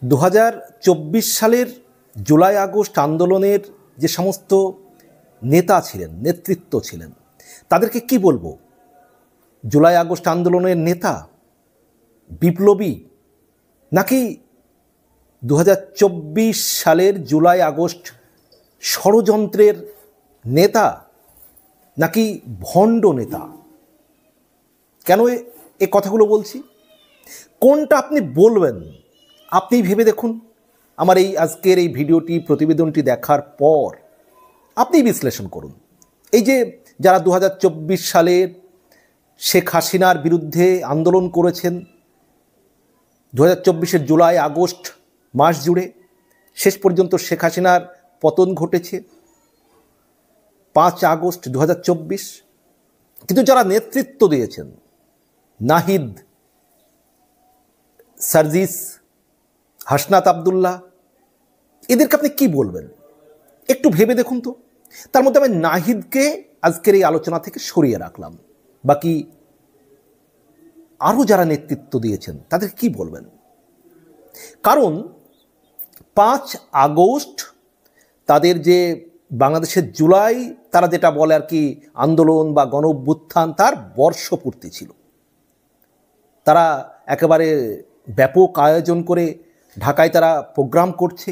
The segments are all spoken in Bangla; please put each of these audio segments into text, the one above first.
2024 সালের জুলাই আগস্ট আন্দোলনের যে সমস্ত নেতা ছিলেন, নেতৃত্ব ছিলেন, তাদেরকে কি বলবো? জুলাই আগস্ট আন্দোলনের নেতা, বিপ্লবী, নাকি 2024 সালের জুলাই আগস্ট ষড়যন্ত্রের নেতা, নাকি ভণ্ড নেতা? কেন এ কথাগুলো বলছি? কোনটা আপনি বলবেন? আপনি ভেবে দেখুন। আমার এই আজকের এই ভিডিওটি, প্রতিবেদনটি দেখার পর আপনি বিশ্লেষণ করুন। এই যে যারা 2024 সালের শেখ হাসিনার বিরুদ্ধে আন্দোলন করেছেন, 2024-এর জুলাই আগস্ট মাস জুড়ে, শেষ পর্যন্ত শেখ হাসিনার পতন ঘটেছে 5 আগস্ট 2024। কিন্তু যারা নেতৃত্ব দিয়েছেন, নাহিদ, সার্জিস, হাসনাত আবদুল্লাহ, এদেরকে আপনি কি বলবেন? একটু ভেবে দেখুন তো। তার মধ্যে আমি নাহিদকে আজকের এই আলোচনা থেকে সরিয়ে রাখলাম। বাকি আরও যারা নেতৃত্ব দিয়েছেন তাদের কি বলবেন? কারণ 5 আগস্ট তাদের যে বাংলাদেশের জুলাই, তারা যেটা বলে আর কি আন্দোলন বা গণ অভ্যুত্থান, তার বর্ষপূর্তি ছিল। তারা একেবারে ব্যাপক আয়োজন করে ঢাকায় তারা প্রোগ্রাম করছে।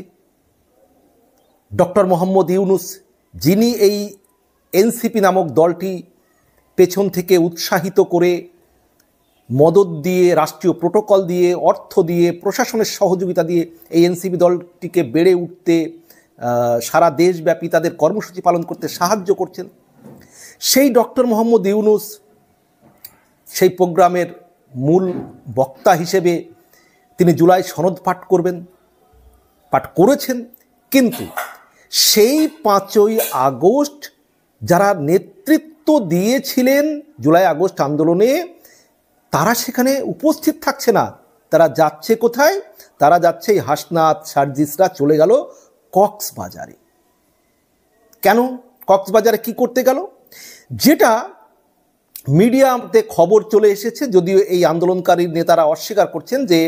ডক্টর মোহাম্মদ ইউনূস, যিনি এই এনসিপি নামক দলটি পেছন থেকে উৎসাহিত করে, মদত দিয়ে, রাষ্ট্রীয় প্রোটোকল দিয়ে, অর্থ দিয়ে, প্রশাসনের সহযোগিতা দিয়ে এই এনসিপি দলটিকে বেড়ে উঠতে, সারা দেশব্যাপী তাদের কর্মসূচি পালন করতে সাহায্য করছেন। সেই ডক্টর মোহাম্মদ ইউনূস সেই প্রোগ্রামের মূল বক্তা হিসেবে তিনি জুলাই সনদ পাঠ করেছেন। কিন্তু সেই 5ই আগস্ট যারা নেতৃত্ব দিয়েছিলেন জুলাই আগস্ট আন্দোলনে, তারা সেখানে উপস্থিত থাকছে না। তারা যাচ্ছে কোথায়? তারা যাচ্ছে এই হাসনাত, সার্জিসরা চলে গেল কক্সবাজারে। কেন কক্সবাজারে কি করতে গেল? যেটা মিডিয়াতে খবর চলে এসেছে, যদিও এই আন্দোলনকারী নেতারা অস্বীকার করছেন, যে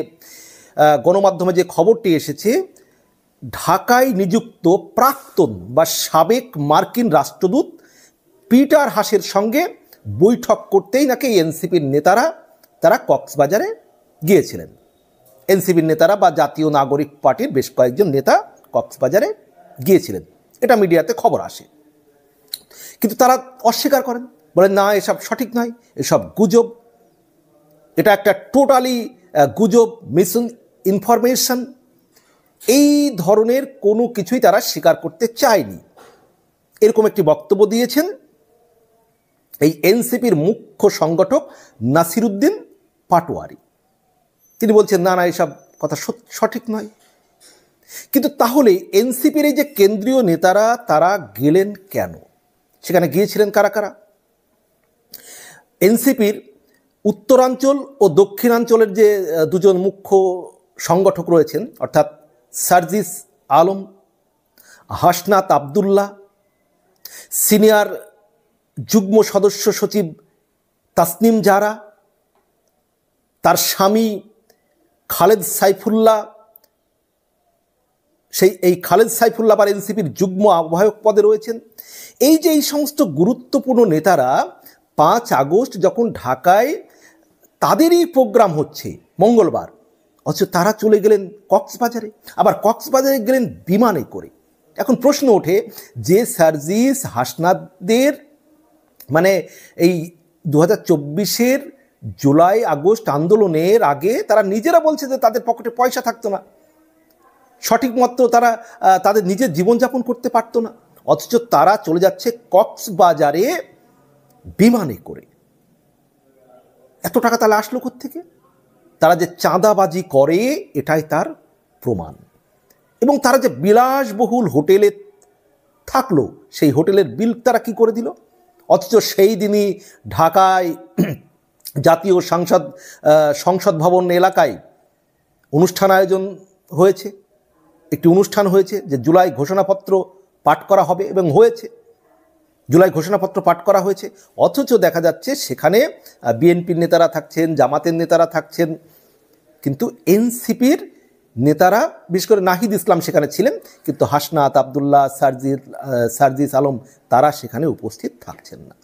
গণমাধ্যমে যে খবরটি এসেছে, ঢাকায় নিযুক্ত প্রাক্তন বা সাবেক মার্কিন রাষ্ট্রদূত পিটার হাসের সঙ্গে বৈঠক করতেই নাকি এনসিপির নেতারা তারা কক্সবাজারে গিয়েছিলেন। এনসিপির নেতারা বা জাতীয় নাগরিক পার্টির বেশ কয়েকজন নেতা কক্সবাজারে গিয়েছিলেন, এটা মিডিয়াতে খবর আসে। কিন্তু তারা অস্বীকার করেন, বলেন না, এসব সঠিক নয়, এসব গুজব, এটা একটা টোটালি গুজব, মিস ইনফরমেশন। এই ধরনের কোনো কিছুই তারা স্বীকার করতে চায়নি। এরকম একটি বক্তব্য দিয়েছেন এই এনসিপির মুখ্য সংগঠক নাসিরউদ্দিন পাটোয়ারি। তিনি বলছেন না, এসব কথা সঠিক নয়। কিন্তু তাহলে এনসিপির এই যে কেন্দ্রীয় নেতারা, তারা গেলেন কেন? সেখানে গিয়েছিলেন কারা কারা? এনসিপির উত্তরাঞ্চল ও দক্ষিণাঞ্চলের যে দুজন মুখ্য সংগঠক রয়েছেন, অর্থাৎ সার্জিস আলম, হাসনাত আবদুল্লাহ, সিনিয়র যুগ্ম সদস্য সচিব তাসনিম জারা, তার স্বামী খালেদ সাইফুল্লাহ, এই খালেদ সাইফুল্লাহ আবার এনসিপির যুগ্ম আহ্বায়ক পদে রয়েছেন। এই যে এই সমস্ত গুরুত্বপূর্ণ নেতারা 5 আগস্ট যখন ঢাকায় তাদেরই প্রোগ্রাম হচ্ছে মঙ্গলবার, অথচ তারা চলে গেলেন কক্সবাজারে। আবার কক্সবাজারে গেলেন বিমানে করে। এখন প্রশ্ন ওঠে যে সার্জিস, হাসনাতদের, মানে এই 2024-এর জুলাই আগস্ট আন্দোলনের আগে তারা নিজেরা বলছে যে তাদের পকেটে পয়সা থাকতো না, সঠিক মতো তারা তাদের নিজের জীবনযাপন করতে পারতো না, অথচ তারা চলে যাচ্ছে কক্সবাজারে বিমানে করে। এত টাকা তাহলে আসলো কোত্থেকে? তারা যে চাঁদাবাজি করে, এটাই তার প্রমাণ। এবং তারা যে বিলাসবহুল হোটেলে থাকলো, সেই হোটেলের বিল তারা কি করে দিল? অথচ সেই দিনই ঢাকায় জাতীয় সংসদ ভবন এলাকায় অনুষ্ঠান আয়োজন হয়েছে, একটি অনুষ্ঠান হয়েছে যে জুলাই ঘোষণাপত্র পাঠ করা হবে, এবং হয়েছে, জুলাই ঘোষণাপত্র পাঠ করা হয়েছে। অথচ দেখা যাচ্ছে সেখানে বিএনপির নেতারা থাকছেন, জামাতের নেতারা থাকছেন, কিন্তু এনসিপির নেতারা, বিশেষ করে নাহিদ ইসলাম সেখানে ছিলেন, কিন্তু হাসনাত আবদুল্লাহ, সার্জিস আলম তারা সেখানে উপস্থিত থাকছেন না।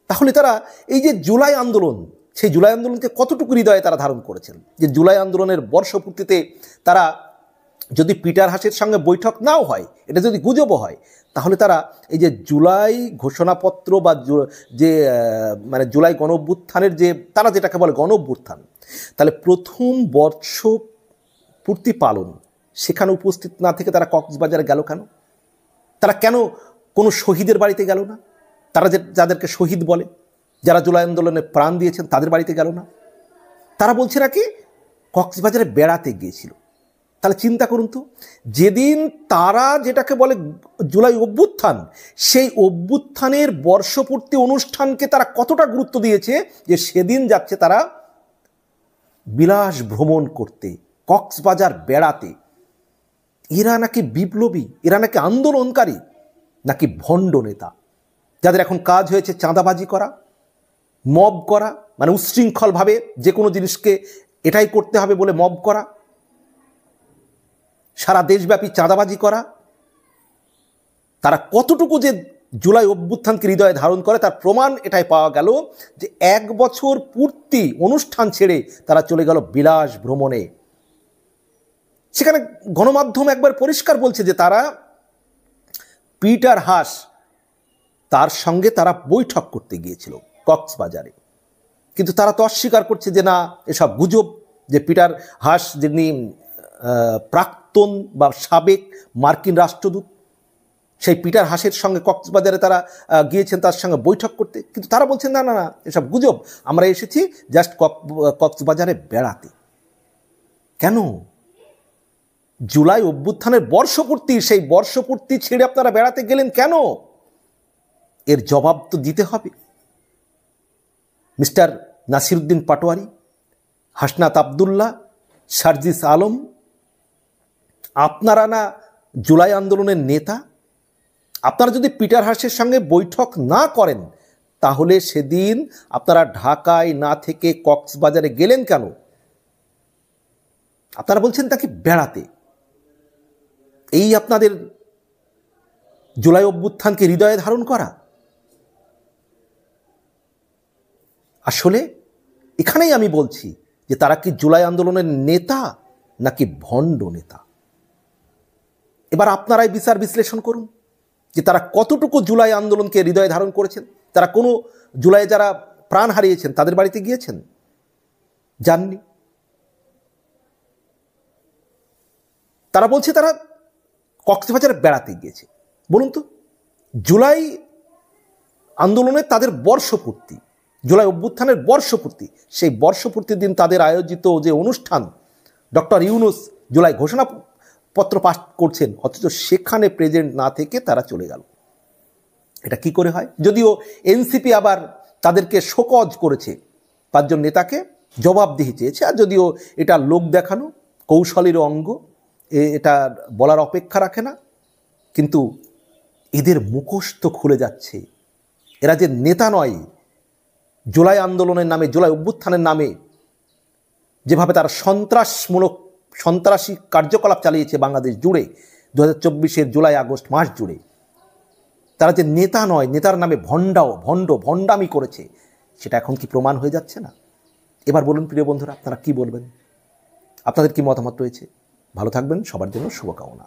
তাহলে তারা এই যে জুলাই আন্দোলন, সেই জুলাই আন্দোলনকে কতটুকু হৃদয়ে তারা ধারণ করেছেন? যে জুলাই আন্দোলনের বর্ষপূর্তিতে তারা যদি পিটার হাসের সঙ্গে বৈঠক নাও হয়, এটা যদি গুজবও হয়, তাহলে তারা এই যে জুলাই ঘোষণাপত্র বা যে মানে জুলাই গণ অভ্যুত্থানের যে তারা যেটাকে বলে গণ অভ্যুত্থান, তাহলে প্রথম বর্ষপূর্তি পালন সেখানে উপস্থিত না থেকে তারা কক্সবাজারে গেল কেন? তারা কেন কোনো শহীদের বাড়িতে গেল না? তারা যাদেরকে শহীদ বলে, যারা জুলাই আন্দোলনে প্রাণ দিয়েছেন, তাদের বাড়িতে গেল না? তারা বলছে নাকি কক্সবাজারে বেড়াতে গিয়েছিল। তাহলে চিন্তা করুন তো, যেদিন তারা যেটাকে বলে জুলাই অভ্যুত্থান, সেই অভ্যুত্থানের বর্ষপূর্তি অনুষ্ঠানকে তারা কতটা গুরুত্ব দিয়েছে যে সেদিন যাচ্ছে তারা বিলাস ভ্রমণ করতে, কক্সবাজার বেড়াতে। এরা নাকি বিপ্লবী, এরা নাকি আন্দোলনকারী, নাকি ভণ্ড নেতা যাদের এখন কাজ হয়েছে চাঁদাবাজি করা, মব করা, মানে উচ্ছৃঙ্খলভাবে যে কোনো জিনিসকে এটাই করতে হবে বলে মব করা, সারা দেশব্যাপী চাঁদাবাজি করা। তারা কতটুকু যে জুলাই অভ্যুত্থানকে হৃদয়ে ধারণ করে তার প্রমাণ এটাই পাওয়া গেল যে 1 বছর পূর্তি অনুষ্ঠান ছেড়ে তারা চলে গেল বিলাস ভ্রমণে। সেখানে গণমাধ্যম একবার পরিষ্কার বলছে যে তারা পিটার হাস তার সঙ্গে তারা বৈঠক করতে গিয়েছিল কক্সবাজারে, কিন্তু তারা তো অস্বীকার করছে যে না, এসব গুজব। যে পিটার হাস যিনি প্রাক্তন বা সাবেক মার্কিন রাষ্ট্রদূত, সেই পিটার হাসের সঙ্গে কক্সবাজারে তারা গিয়েছেন তার সঙ্গে বৈঠক করতে, কিন্তু তারা বলছেন না না না, এসব গুজব, আমরা এসেছি জাস্ট কক্সবাজারে বেড়াতে। কেন? জুলাই অভ্যুত্থানের বর্ষপূর্তি, সেই বর্ষপূর্তি ছেড়ে আপনারা বেড়াতে গেলেন কেন? এর জবাব তো দিতে হবে। মিস্টার নাসিরউদ্দিন পাটোয়ারি, হাসনাত আবদুল্লাহ, সার্জিস আলম, আপনারা না জুলাই আন্দোলনের নেতা? আপনারা যদি পিটার হাসের সঙ্গে বৈঠক না করেন, তাহলে সেদিন আপনারা ঢাকায় না থেকে কক্সবাজারে গেলেন কেন? আপনারা বলছেন তাকে বেড়াতে। এই আপনাদের জুলাই অভ্যুত্থানকে হৃদয়ে ধারণ করা? আসলে এখানেই আমি বলছি যে তারা কি জুলাই আন্দোলনের নেতা নাকি ভণ্ড নেতা? এবার আপনারাই বিচার বিশ্লেষণ করুন যে তারা কতটুকু জুলাই আন্দোলনকে হৃদয়ে ধারণ করেছেন। তারা কোনো জুলাইয়ে যারা প্রাণ হারিয়েছেন তাদের বাড়িতে গিয়েছেন? যাননি। তারা বলছে তারা কক্সবাজারে বেড়াতে গিয়েছে। বলুন তো, জুলাই আন্দোলনের তাদের বর্ষপূর্তি, জুলাই অভ্যুত্থানের বর্ষপূর্তি, সেই বর্ষপূর্তির দিন তাদের আয়োজিত যে অনুষ্ঠান, ডক্টর ইউনূস জুলাই ঘোষণাপত্র পাস করছেন, অথচ সেখানে প্রেজেন্ট না থেকে তারা চলে গেল। এটা কি করে হয়? যদিও এনসিপি আবার তাদেরকে শোকজ করেছে, 5 জন নেতাকে জবাবদিহি চেয়েছে, আর যদিও এটা লোক দেখানো কৌশলের অঙ্গ, এটা বলার অপেক্ষা রাখে না, কিন্তু এদের মুখোশ তো খুলে যাচ্ছে। এরা যে নেতা নয়, জুলাই আন্দোলনের নামে, জুলাই অভ্যুত্থানের নামে যেভাবে তারা সন্ত্রাসী কার্যকলাপ চালিয়েছে বাংলাদেশ জুড়ে 2024-এর জুলাই আগস্ট মাস জুড়ে, তারা যে নেতা নয়, নেতার নামে ভণ্ডামি করেছে, সেটা এখন কি প্রমাণ হয়ে যাচ্ছে না? এবার বলুন প্রিয় বন্ধুরা, আপনারা কি বলবেন? আপনাদের কি মতামত রয়েছে? ভালো থাকবেন, সবার জন্য শুভকামনা।